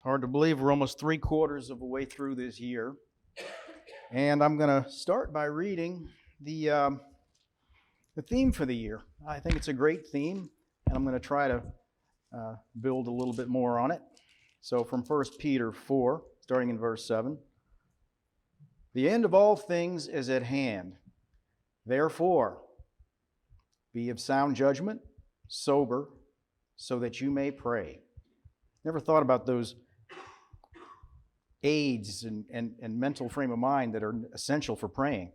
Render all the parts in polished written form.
Hard to believe we're almost 3/4 of the way through this year. And I'm going to start by reading the theme for the year. I think it's a great theme, and I'm going to try to build a little bit more on it. So from 1 Peter 4, starting in verse 7, the end of all things is at hand. Therefore, be of sound judgment, sober, so that you may pray. Never thought about those aids and mental frame of mind that are essential for praying.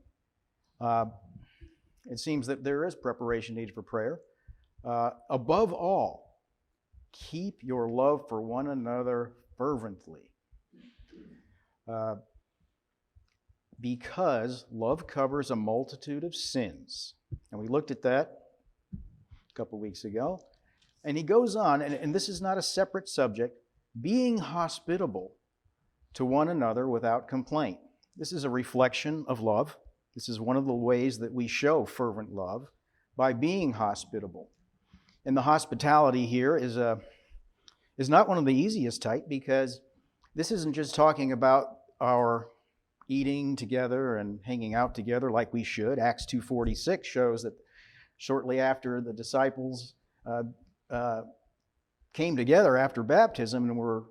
It seems that there is preparation needed for prayer. Above all, keep your love for one another fervently, because love covers a multitude of sins. And we looked at that a couple weeks ago. And he goes on, and this is not a separate subject, being hospitable to one another without complaint. This is a reflection of love. This is one of the ways that we show fervent love, by being hospitable. And the hospitality here is not one of the easiest type, because this isn't just talking about our eating together and hanging out together like we should. Acts 2:46 shows that shortly after the disciples came together after baptism and were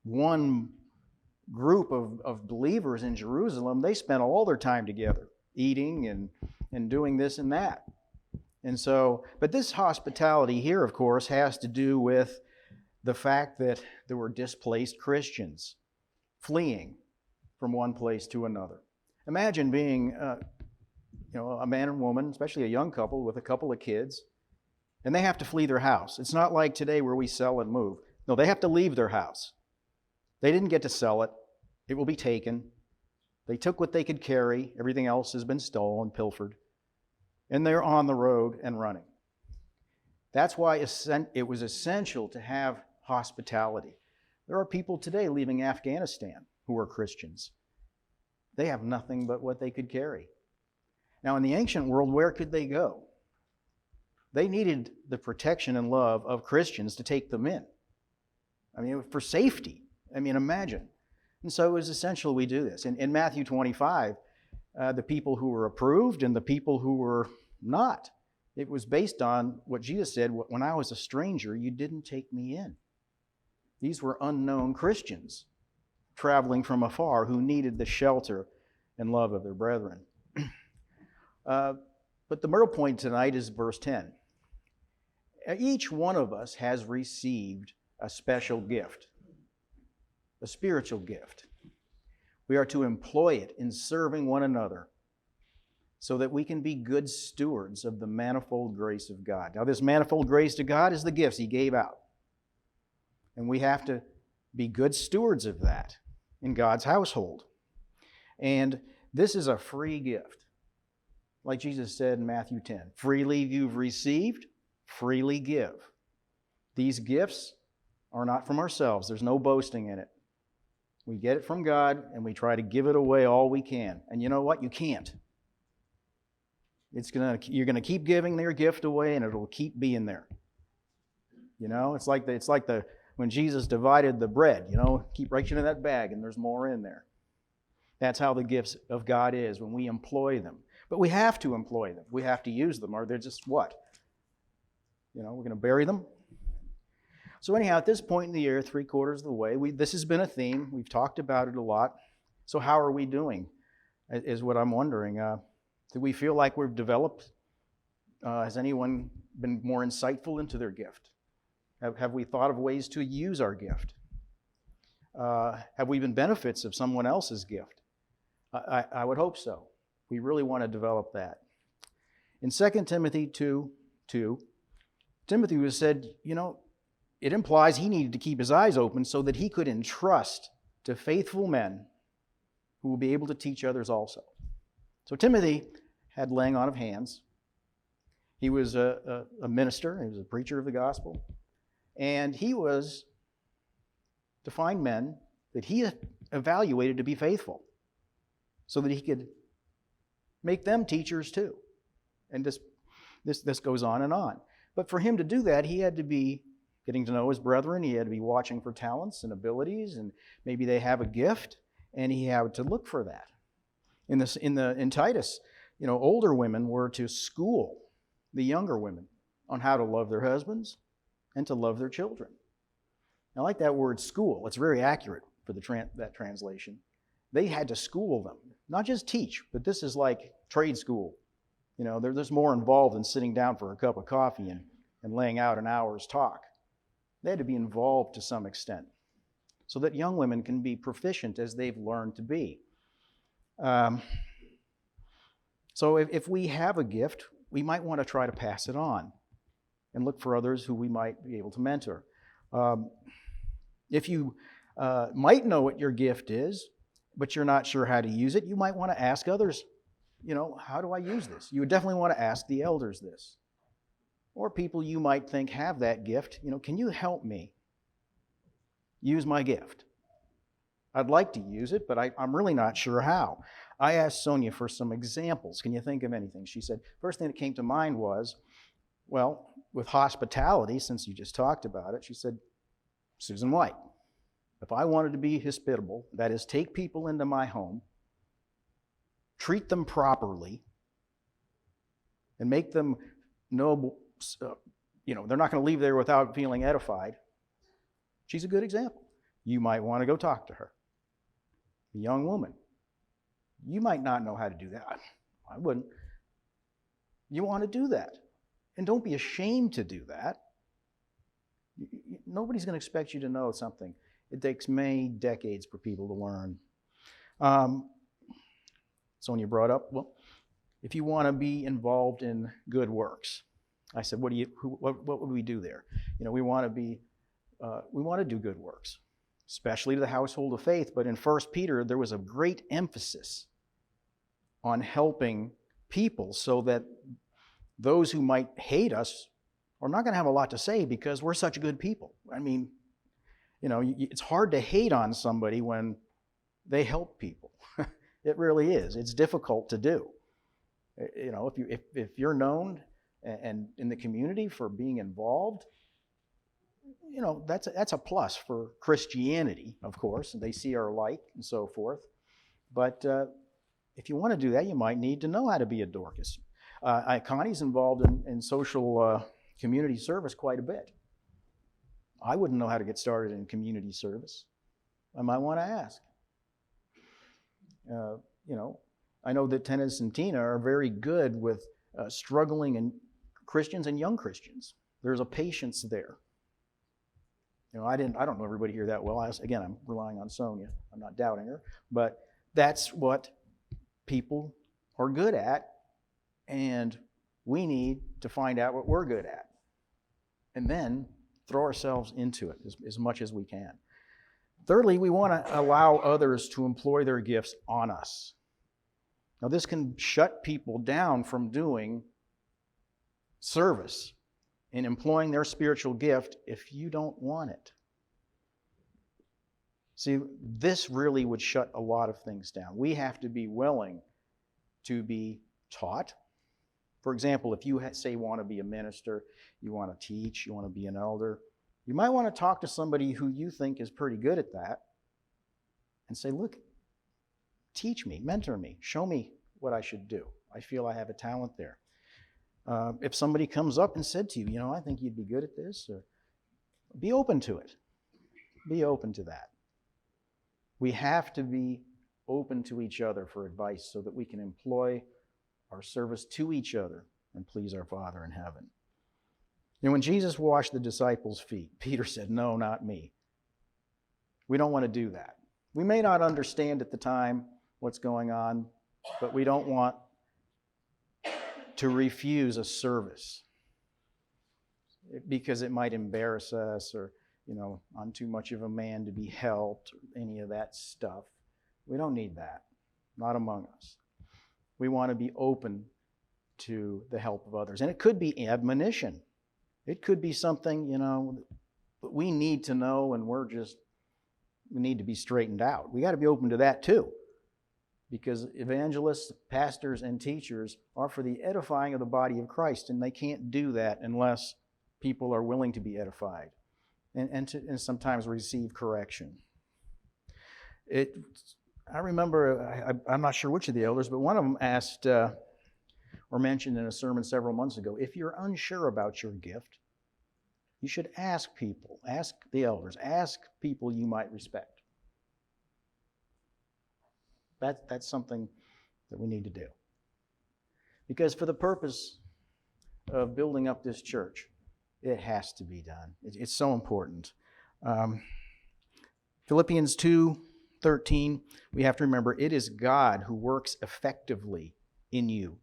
one group of believers in Jerusalem, they spent all their time together, eating and doing this and that. And so, but this hospitality here, of course, has to do with the fact that there were displaced Christians fleeing from one place to another. Imagine being a man and woman, especially a young couple with a couple of kids, and they have to flee their house. It's not like today where we sell and move. No, they have to leave their house. They didn't get to sell it. It will be taken. They took what they could carry. Everything else has been stolen, pilfered. And they're on the road and running. That's why it was essential to have hospitality. There are people today leaving Afghanistan who are Christians. They have nothing but what they could carry. Now, in the ancient world, where could they go? They needed the protection and love of Christians to take them in. I mean, for safety. I mean, imagine. And so it was essential we do this. In Matthew 25, the people who were approved and the people who were not, it was based on what Jesus said, when I was a stranger, you didn't take me in. These were unknown Christians traveling from afar who needed the shelter and love of their brethren. But the real point tonight is verse 10. Each one of us has received a special gift, a spiritual gift. We are to employ it in serving one another so that we can be good stewards of the manifold grace of God. Now, this manifold grace to God is the gifts He gave out. And we have to be good stewards of that in God's household. And this is a free gift. Like Jesus said in Matthew 10, freely you've received, freely give. These gifts are not from ourselves. There's no boasting in it. We get it from God, and we try to give it away all we can. And you know what? You can't. You're going to keep giving their gift away, and it'll keep being there. You know, it's like when Jesus divided the bread. You know, keep reaching in that bag, and there's more in there. That's how the gifts of God is when we employ them. But we have to employ them. We have to use them, or they're just what? You know, we're going to bury them. So anyhow, at this point in the year, 3/4 of the way, this has been a theme. We've talked about it a lot. So how are we doing, is what I'm wondering. Do we feel like we've developed? Has anyone been more insightful into their gift? Have we thought of ways to use our gift? Have we been benefits of someone else's gift? I would hope so. We really want to develop that. In 2 Timothy 2:2, Timothy was said, it implies he needed to keep his eyes open so that he could entrust to faithful men who will be able to teach others also. So Timothy had laying on of hands. He was a minister. He was a preacher of the gospel. And he was to find men that he evaluated to be faithful so that he could make them teachers too. And this goes on and on. But for him to do that, he had to be getting to know his brethren. He had to be watching for talents and abilities, and maybe they have a gift, and he had to look for that. In Titus, older women were to school the younger women on how to love their husbands and to love their children. I like that word school. It's very accurate for that translation. They had to school them, not just teach, but this is like trade school. There's more involved than sitting down for a cup of coffee and laying out an hour's talk. They had to be involved to some extent so that young women can be proficient as they've learned to be. So if we have a gift, we might want to try to pass it on and look for others who we might be able to mentor. If you might know what your gift is, but you're not sure how to use it, you might want to ask others, how do I use this? You would definitely want to ask the elders this. Or people you might think have that gift, can you help me use my gift? I'd like to use it, but I'm really not sure how. I asked Sonia for some examples. Can you think of anything? She said, first thing that came to mind was, well, with hospitality, since you just talked about it, she said, Susan White. If I wanted to be hospitable, that is, take people into my home, treat them properly, and make them know, they're not going to leave there without feeling edified, she's a good example. You might want to go talk to her. A young woman. You might not know how to do that. I wouldn't. You want to do that. And don't be ashamed to do that. Nobody's going to expect you to know something. It takes many decades for people to learn. Sonia brought up, well, if you want to be involved in good works, I said, what would we do there? We want to do good works, especially to the household of faith. But in 1 Peter, there was a great emphasis on helping people so that those who might hate us are not going to have a lot to say because we're such good people. I mean, it's hard to hate on somebody when they help people. It really is. It's difficult to do. If you're known and in the community for being involved, that's a plus for Christianity, of course. They see our light and so forth. But if you want to do that, you might need to know how to be a Dorcas. Connie's involved in social community service quite a bit. I wouldn't know how to get started in community service. I might want to ask. I know that Tennis and Tina are very good with struggling and Christians and young Christians. There's a patience there. I don't know everybody here that well. Again, I'm relying on Sonia. I'm not doubting her, but that's what people are good at, and we need to find out what we're good at, and then throw ourselves into it as much as we can. Thirdly, we want to allow others to employ their gifts on us. Now, this can shut people down from doing service in employing their spiritual gift if you don't want it. See, this really would shut a lot of things down. We have to be willing to be taught. For example, if you say want to be a minister, you want to teach, you want to be an elder, you might want to talk to somebody who you think is pretty good at that and say, look, teach me, mentor me, show me what I should do. I feel I have a talent there. If somebody comes up and said to you, I think you'd be good at this, or be open to it. Be open to that. We have to be open to each other for advice so that we can employ our service to each other and please our Father in heaven. When Jesus washed the disciples' feet, Peter said, no, not me. We don't want to do that. We may not understand at the time what's going on, but we don't want to refuse a service because it might embarrass us or, I'm too much of a man to be helped, or any of that stuff. We don't need that, not among us. We want to be open to the help of others. And it could be admonition. It could be something, that we need to know and we need to be straightened out. We got to be open to that too. Because evangelists, pastors, and teachers are for the edifying of the body of Christ, and they can't do that unless people are willing to be edified. and sometimes receive correction. I remember, I'm not sure which of the elders, but one of them asked or mentioned in a sermon several months ago, if you're unsure about your gift, you should ask people, ask the elders, ask people you might respect. That's something that we need to do. Because for the purpose of building up this church, it has to be done. It's so important. Philippians 2:13, we have to remember, it is God who works effectively in you,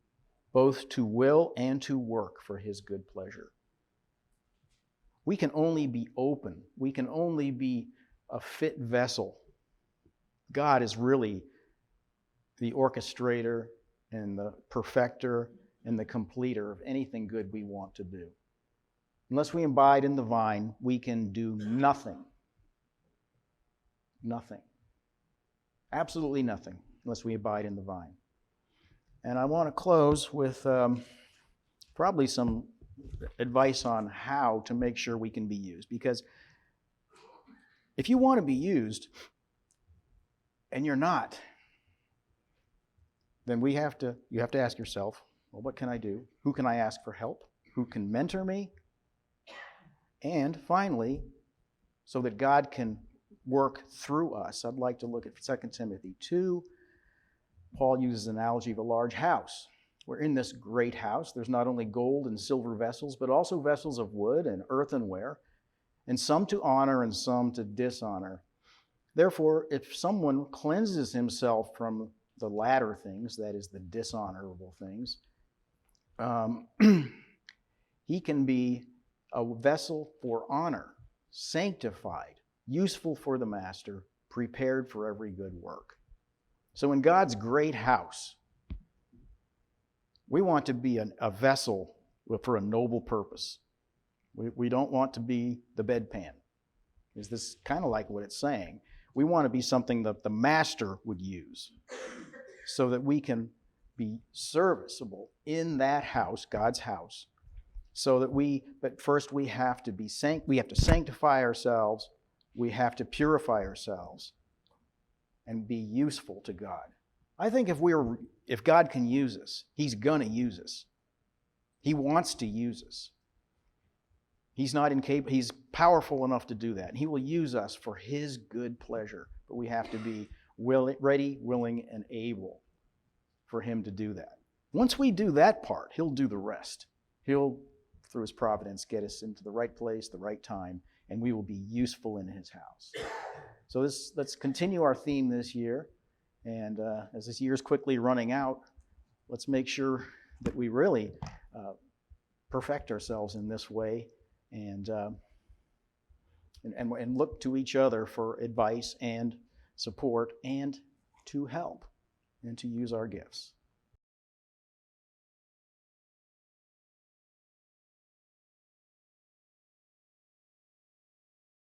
both to will and to work for His good pleasure. We can only be open. We can only be a fit vessel. God is really the orchestrator and the perfecter and the completer of anything good we want to do. Unless we abide in the vine, we can do nothing. Nothing. Absolutely nothing unless we abide in the vine. And I want to close with probably some advice on how to make sure we can be used. Because if you want to be used and you're not, then you have to ask yourself, well, what can I do? Who can I ask for help? Who can mentor me? And finally, so that God can work through us, I'd like to look at 2 Timothy 2. Paul uses an analogy of a large house. We're in this great house. There's not only gold and silver vessels, but also vessels of wood and earthenware, and some to honor and some to dishonor. Therefore, if someone cleanses himself from the latter things, that is the dishonorable things, he can be a vessel for honor, sanctified, useful for the master, prepared for every good work. So in God's great house, we want to be a vessel for a noble purpose. We don't want to be the bedpan. Is this kind of like what it's saying? We want to be something that the master would use so that we can be serviceable in that house, God's house. But first we have to sanctify ourselves. We have to purify ourselves and be useful to God. I think if God can use us, He's going to use us. He wants to use us. He's powerful enough to do that. And He will use us for His good pleasure. But we have to be ready, willing, and able for Him to do that. Once we do that part, He'll do the rest. He'll, through His providence, get us into the right place, the right time, and we will be useful in His house. So let's continue our theme this year. And as this year is quickly running out, let's make sure that we really perfect ourselves in this way and look to each other for advice and support and to help and to use our gifts.